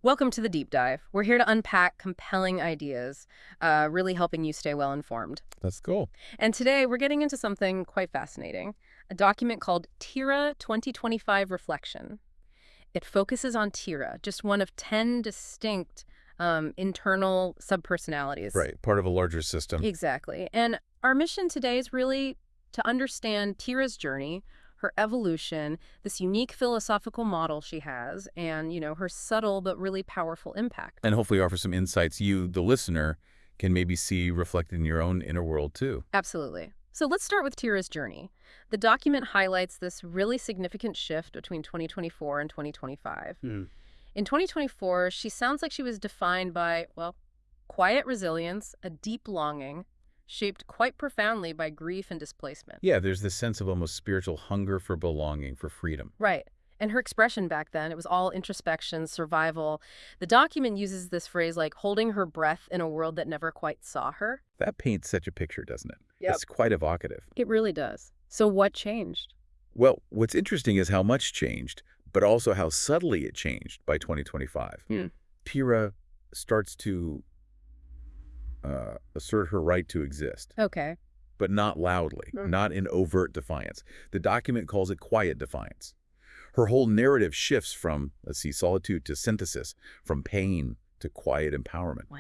Welcome to the deep dive. We're here to unpack compelling ideas, really helping you stay well informed. That's cool. And today we're getting into something quite fascinating, a document called Tira 2025 Reflection. It focuses on Tira, just one of 10 distinct internal subpersonalities. Right. Part of a larger system. Exactly. And our mission today is really to understand Tira's journey, her evolution, this unique philosophical model she has, and, her subtle but really powerful impact. And hopefully offer some insights you, the listener, can maybe see reflected in your own inner world, too. Absolutely. So let's start with Tira's journey. The document highlights this really significant shift between 2024 and 2025. In 2024, she sounds like she was defined by, well, quiet resilience, a deep longing, shaped quite profoundly by grief and displacement. Yeah, there's this sense of almost spiritual hunger for belonging, for freedom. Right. And her expression back then, it was all introspection, survival. The document uses this phrase like holding her breath in a world that never quite saw her. That paints such a picture, doesn't it? Yep. It's quite evocative. It really does. So what changed? Well, what's interesting is how much changed, but also how subtly it changed by 2025. Tira starts to assert her right to exist. Okay. But not loudly, not in overt defiance. The document calls it quiet defiance. Her whole narrative shifts from, let's see, solitude to synthesis, from pain to quiet empowerment. Wow.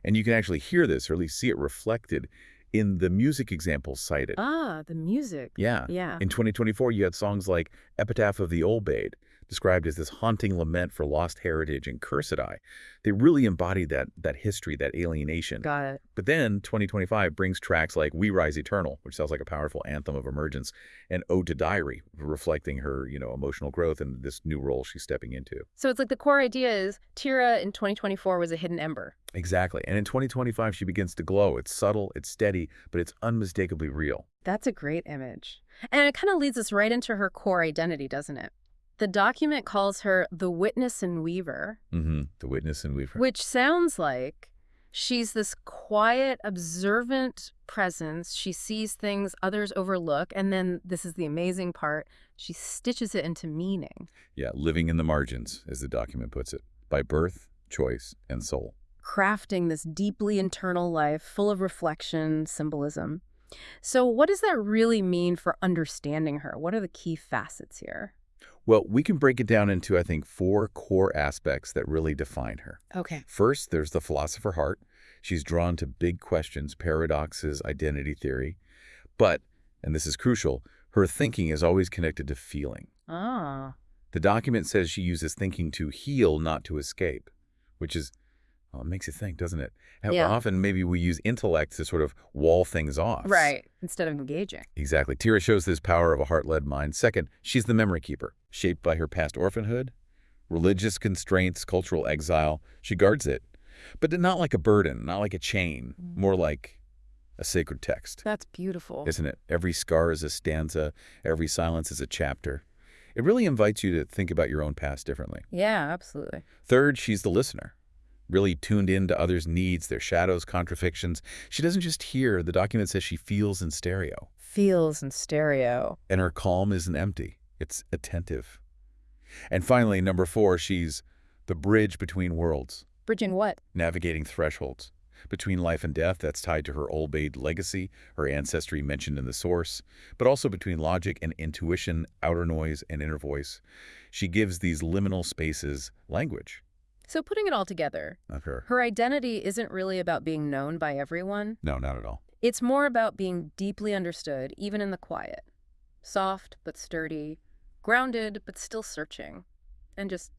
And you can actually hear this, or at least see it reflected in the music examples cited. Ah, the music. Yeah. In 2024, you had songs like Epitaph of the Obeyed, described as this haunting lament for lost heritage and Cursed Eye. They really embodied that history, that alienation. Got it. But then 2025 brings tracks like We Rise Eternal, which sounds like a powerful anthem of emergence, and Ode to Diary, reflecting her, emotional growth and this new role she's stepping into. So it's like the core idea is Tira in 2024 was a hidden ember. Exactly. And in 2025, she begins to glow. It's subtle, it's steady, but it's unmistakably real. That's a great image. And it kind of leads us right into her core identity, doesn't it? The document calls her the witness and weaver. The witness and weaver. Which sounds like she's this quiet, observant presence. She sees things others overlook, and then, this is the amazing part, she stitches it into meaning. Yeah, living in the margins, as the document puts it, by birth, choice, and soul. Crafting this deeply internal life full of reflection, symbolism. So what does that really mean for understanding her? What are the key facets here? Well, we can break it down into, I think, 4 core aspects that really define her. Okay. First, there's the philosopher heart. She's drawn to big questions, paradoxes, identity theory. But, and this is crucial, her thinking is always connected to feeling. Ah. The document says she uses thinking to heal, not to escape, which is, well, it makes you think, doesn't it? How often maybe we use intellect to sort of wall things off. Right, instead of engaging. Exactly. Tira shows this power of a heart-led mind. Second, she's the memory keeper, shaped by her past orphanhood, religious constraints, cultural exile. She guards it, but not like a burden, not like a chain, more like a sacred text. That's beautiful. Isn't it? Every scar is a stanza, every silence is a chapter. It really invites you to think about your own past differently. Yeah, absolutely. Third, she's the listener, really tuned in to others' needs, their shadows, contradictions. She doesn't just hear. The document says she feels in stereo. Feels in stereo. And her calm isn't empty. It's attentive. And finally, number 4, she's the bridge between worlds. Bridging what? Navigating thresholds. Between life and death, that's tied to her Obeyed legacy, her ancestry mentioned in the source, but also between logic and intuition, outer noise and inner voice. She gives these liminal spaces language. So putting it all together, Of her. her identity isn't really about being known by everyone. No, not at all. It's more about being deeply understood, even in the quiet. Soft but sturdy, grounded but still searching, and just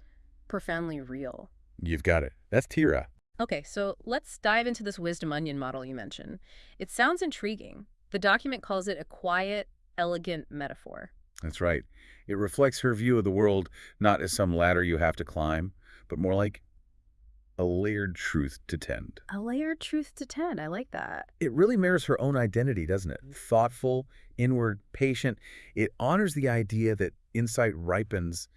profoundly real. You've got it. That's Tira. Okay, so let's dive into this wisdom onion model you mentioned. It sounds intriguing. The document calls it a quiet, elegant metaphor. That's right. It reflects her view of the world not as some ladder you have to climb, but more like a layered truth to tend. A layered truth to tend. I like that. It really mirrors her own identity, doesn't it? Thoughtful, inward, patient. It honors the idea that insight ripens,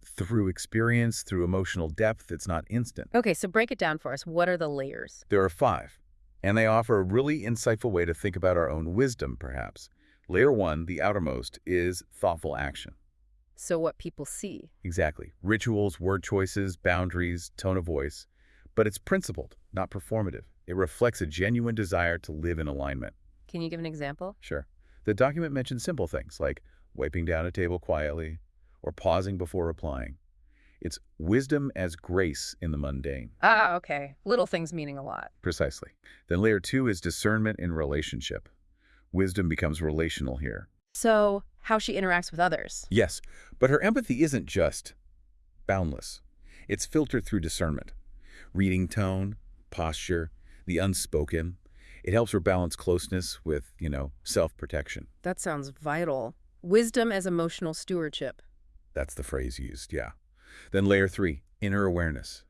through experience, through emotional depth. It's not instant. Okay, so break it down for us. What are the layers? There are 5, and they offer a really insightful way to think about our own wisdom, perhaps. Layer 1, the outermost, is thoughtful action. So what people see. Exactly. Rituals, word choices, boundaries, tone of voice. But it's principled, not performative. It reflects a genuine desire to live in alignment. Can you give an example? Sure. The document mentions simple things like wiping down a table quietly or pausing before replying. It's wisdom as grace in the mundane. Ah, okay. Little things meaning a lot. Precisely. Then layer 2 is discernment in relationship. Wisdom becomes relational here. So how she interacts with others. Yes, but her empathy isn't just boundless. It's filtered through discernment. Reading tone, posture, the unspoken. It helps her balance closeness with, self-protection. That sounds vital. Wisdom as emotional stewardship. That's the phrase used, yeah. Then layer 3, inner awareness.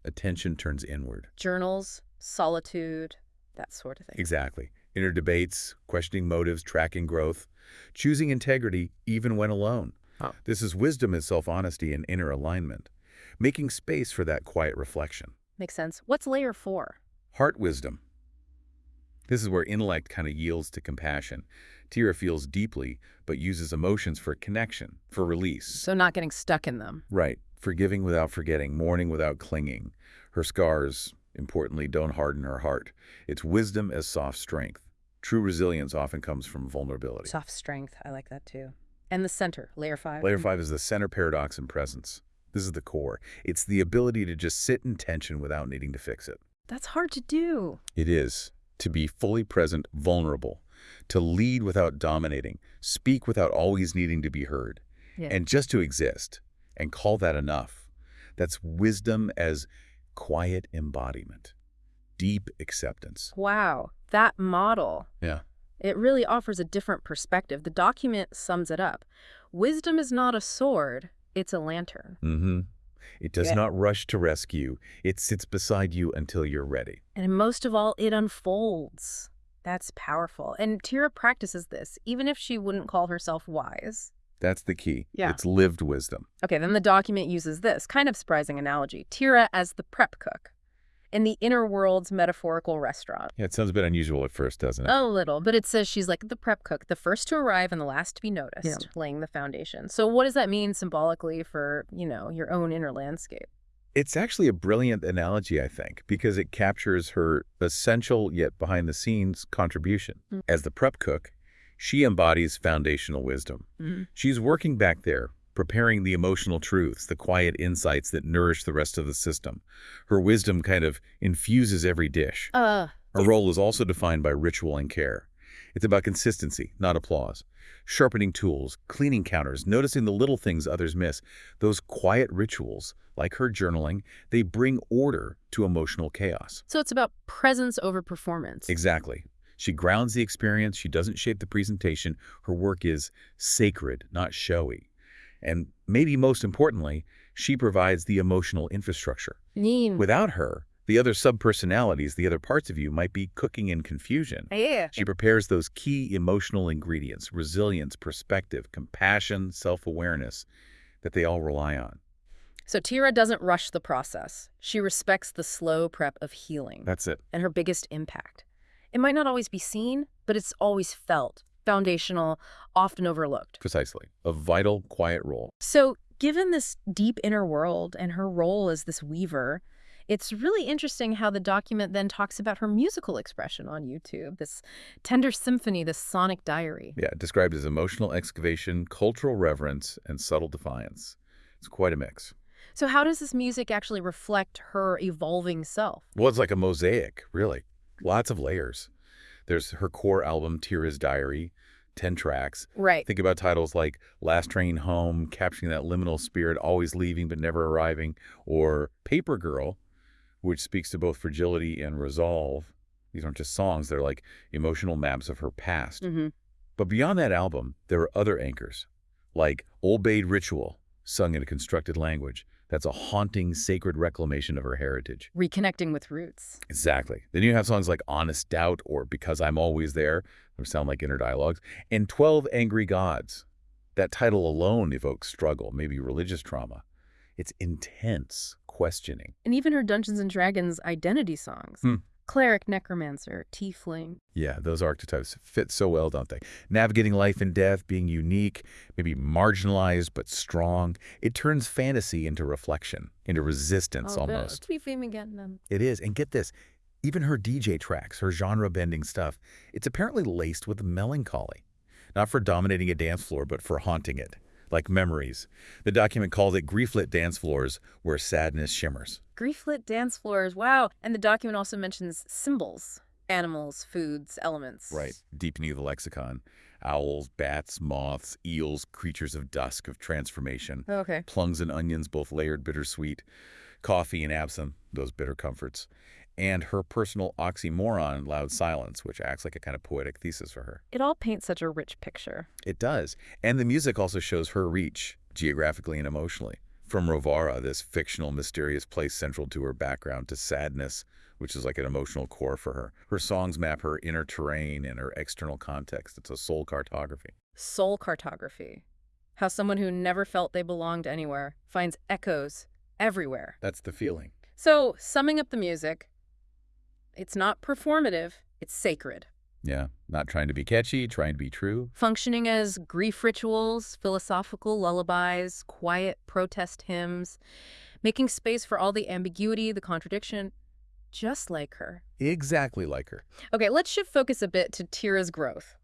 Attention turns inward. Journals, solitude, that sort of thing. Exactly. Inner debates, questioning motives, tracking growth, choosing integrity even when alone. Oh. This is wisdom as self-honesty and inner alignment, making space for that quiet reflection. Makes sense. What's layer 4? Heart wisdom. This is where intellect kind of yields to compassion. Tira feels deeply, but uses emotions for connection, for release. So not getting stuck in them. Right. Forgiving without forgetting, mourning without clinging. Her scars, importantly, don't harden her heart. It's wisdom as soft strength. True resilience often comes from vulnerability. Soft strength. I like that too. And the center, layer 5. Layer 5 is the center paradox in presence. This is the core. It's the ability to just sit in tension without needing to fix it. That's hard to do. It is. To be fully present, vulnerable. To lead without dominating. Speak without always needing to be heard. Yeah. And just to exist. And call that enough. That's wisdom as quiet embodiment. Deep acceptance. Wow. That model. Yeah. It really offers a different perspective. The document sums it up. Wisdom is not a sword. It's a lantern. Mm-hmm. It does not rush to rescue. It sits beside you until you're ready. And most of all, it unfolds. That's powerful. And Tira practices this, even if she wouldn't call herself wise. That's the key. Yeah. It's lived wisdom. Okay, then the document uses this kind of surprising analogy. Tira as the prep cook in the inner world's metaphorical restaurant. Yeah, it sounds a bit unusual at first, doesn't it? A little, but it says she's like the prep cook, the first to arrive and the last to be noticed, laying the foundation. So what does that mean symbolically for, your own inner landscape? It's actually a brilliant analogy, I think, because it captures her essential yet behind-the-scenes contribution. Mm. As the prep cook, she embodies foundational wisdom. Mm-hmm. She's working back there, preparing the emotional truths, the quiet insights that nourish the rest of the system. Her wisdom kind of infuses every dish. Her role is also defined by ritual and care. It's about consistency, not applause. Sharpening tools, cleaning counters, noticing the little things others miss. Those quiet rituals, like her journaling, they bring order to emotional chaos. So it's about presence over performance. Exactly. She grounds the experience. She doesn't shape the presentation. Her work is sacred, not showy. And maybe most importantly, she provides the emotional infrastructure. Without her, the other subpersonalities, the other parts of you, might be cooking in confusion. Yeah. She prepares those key emotional ingredients, resilience, perspective, compassion, self-awareness, that they all rely on. So Tira doesn't rush the process. She respects the slow prep of healing. That's it. And her biggest impact. It might not always be seen, but it's always felt. Foundational, often overlooked. Precisely. A vital, quiet role. So given this deep inner world and her role as this weaver, it's really interesting how the document then talks about her musical expression on YouTube, this tender symphony, this sonic diary. Yeah, described as emotional excavation, cultural reverence, and subtle defiance. It's quite a mix. So how does this music actually reflect her evolving self? Well, it's like a mosaic, really. Lots of layers. There's her core album, Tira's Diary, 10 tracks. Right. Think about titles like Last Train Home, capturing that liminal spirit, always leaving but never arriving, or Paper Girl, which speaks to both fragility and resolve. These aren't just songs, they're like emotional maps of her past. Mm-hmm. But beyond that album, there are other anchors, like Obeyed Ritual, sung in a constructed language. That's a haunting, sacred reclamation of her heritage. Reconnecting with roots. Exactly. Then you have songs like Honest Doubt or Because I'm Always There, which sound like inner dialogues, and 12 Angry Gods. That title alone evokes struggle, maybe religious trauma. It's intense questioning. And even her Dungeons & Dragons identity songs. Cleric, necromancer, tiefling. Yeah, those archetypes fit so well, don't they? Navigating life and death, being unique, maybe marginalized but strong. It turns fantasy into reflection, into resistance almost. Tiefling again, then. It is. And get this, even her DJ tracks, her genre-bending stuff, it's apparently laced with melancholy. Not for dominating a dance floor, but for haunting it, like memories. The document calls it grief-lit dance floors where sadness shimmers. Grief-lit dance floors, wow. And the document also mentions symbols, animals, foods, elements. Right, deepening the lexicon. Owls, bats, moths, eels, creatures of dusk, of transformation. Okay. Plums and onions, both layered bittersweet. Coffee and absinthe, those bitter comforts. And her personal oxymoron, loud silence, which acts like a kind of poetic thesis for her. It all paints such a rich picture. It does. And the music also shows her reach, geographically and emotionally. From Rovara, this fictional, mysterious place central to her background, to sadness, which is like an emotional core for her. Her songs map her inner terrain and her external context. It's a soul cartography. Soul cartography. How someone who never felt they belonged anywhere finds echoes everywhere. That's the feeling. So, summing up the music, it's not performative, it's sacred. Yeah, not trying to be catchy, trying to be true. Functioning as grief rituals, philosophical lullabies, quiet protest hymns, making space for all the ambiguity, the contradiction, just like her. Exactly like her. Okay, let's shift focus a bit to Tira's growth.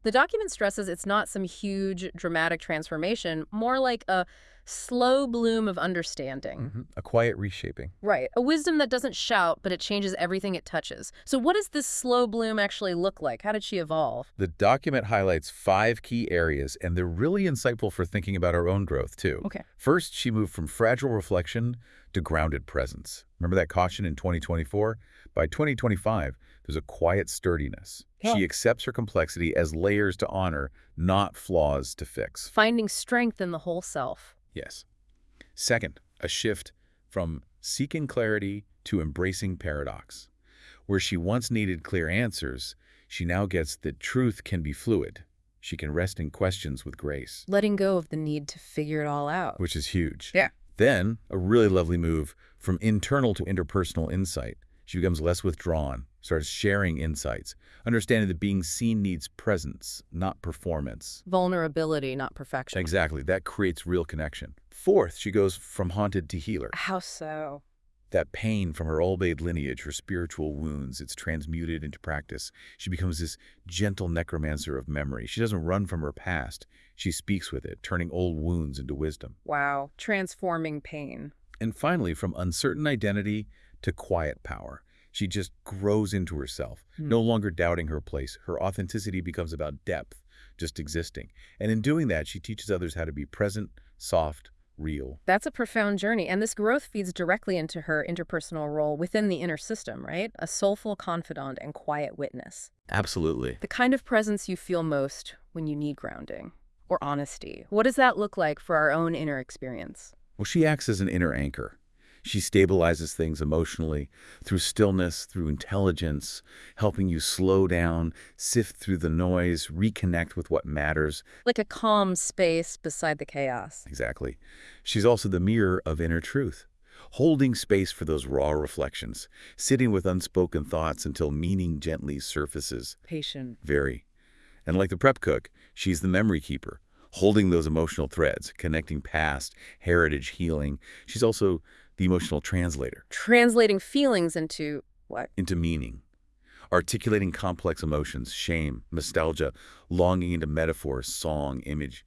The document stresses it's not some huge, dramatic transformation, more like a slow bloom of understanding. A quiet reshaping. Right. A wisdom that doesn't shout, but it changes everything it touches. So what does this slow bloom actually look like? How did she evolve? The document highlights 5 key areas, and they're really insightful for thinking about our own growth, too. Okay. First, she moved from fragile reflection to grounded presence. Remember that caution in 2024? By 2025, there's a quiet sturdiness. Yeah. She accepts her complexity as layers to honor, not flaws to fix. Finding strength in the whole self. Yes. Second, a shift from seeking clarity to embracing paradox. Where she once needed clear answers, she now gets that truth can be fluid. She can rest in questions with grace. Letting go of the need to figure it all out. Which is huge. Yeah. Then, a really lovely move from internal to interpersonal insight. She becomes less withdrawn, starts sharing insights, understanding that being seen needs presence, not performance. Vulnerability, not perfection. Exactly. That creates real connection. Fourth, she goes from haunted to healer. How so? That pain from her old-maid lineage, her spiritual wounds, it's transmuted into practice. She becomes this gentle necromancer of memory. She doesn't run from her past. She speaks with it, turning old wounds into wisdom. Wow. Transforming pain. And finally, from uncertain identity to quiet power. She just grows into herself, no longer doubting her place. Her authenticity becomes about depth, just existing. And in doing that, she teaches others how to be present, soft, real. That's a profound journey, and this growth feeds directly into her interpersonal role within the inner system, right? A soulful confidant and quiet witness. Absolutely. The kind of presence you feel most when you need grounding or honesty. What does that look like for our own inner experience? Well, she acts as an inner anchor. She stabilizes things emotionally through stillness, through intelligence, helping you slow down, sift through the noise, reconnect with what matters. Like a calm space beside the chaos. Exactly. She's also the mirror of inner truth, holding space for those raw reflections, sitting with unspoken thoughts until meaning gently surfaces. Patient. Very. And like the prep cook, she's the memory keeper, holding those emotional threads, connecting past, heritage, healing. She's also the emotional translator. Translating feelings into what? Into meaning. Articulating complex emotions, shame, nostalgia, longing into metaphor, song, image.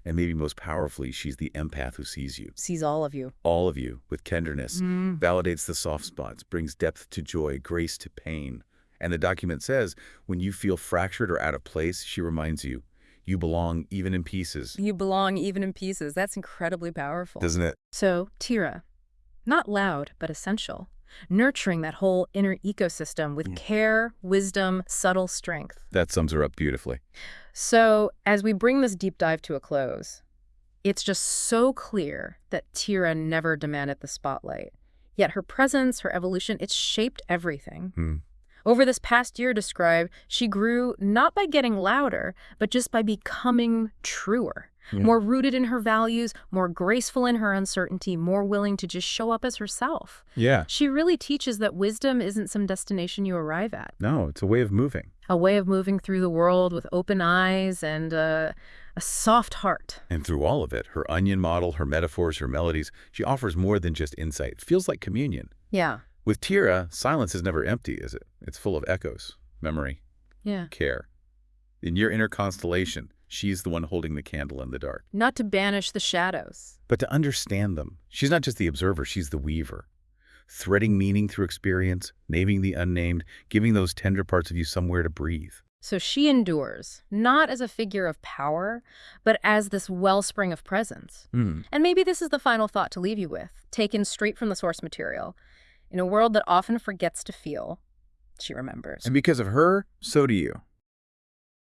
And maybe most powerfully, she's the empath who sees you. Sees all of you. All of you, with tenderness, validates the soft spots, brings depth to joy, grace to pain. And the document says, when you feel fractured or out of place, she reminds you, you belong even in pieces. You belong even in pieces. That's incredibly powerful. Doesn't it? So, Tira. Not loud, but essential. Nurturing that whole inner ecosystem with care, wisdom, subtle strength. That sums her up beautifully. So, as we bring this deep dive to a close, it's just so clear that Tira never demanded the spotlight. Yet her presence, her evolution, it's shaped everything. Over this past year described, she grew not by getting louder, but just by becoming truer. more rooted in her values, more graceful in her uncertainty, more willing to just show up as herself. Yeah. She really teaches that wisdom isn't some destination you arrive at. No, it's a way of moving. A way of moving through the world with open eyes and a soft heart. And through all of it, her onion model, her metaphors, her melodies, she offers more than just insight. It feels like communion. Yeah. With Tira, silence is never empty, is it? It's full of echoes, memory, care. In your inner constellation, she's the one holding the candle in the dark. Not to banish the shadows, but to understand them. She's not just the observer, she's the weaver. Threading meaning through experience, naming the unnamed, giving those tender parts of you somewhere to breathe. So she endures, not as a figure of power, but as this wellspring of presence. And maybe this is the final thought to leave you with, taken straight from the source material. In a world that often forgets to feel, she remembers. And because of her, so do you.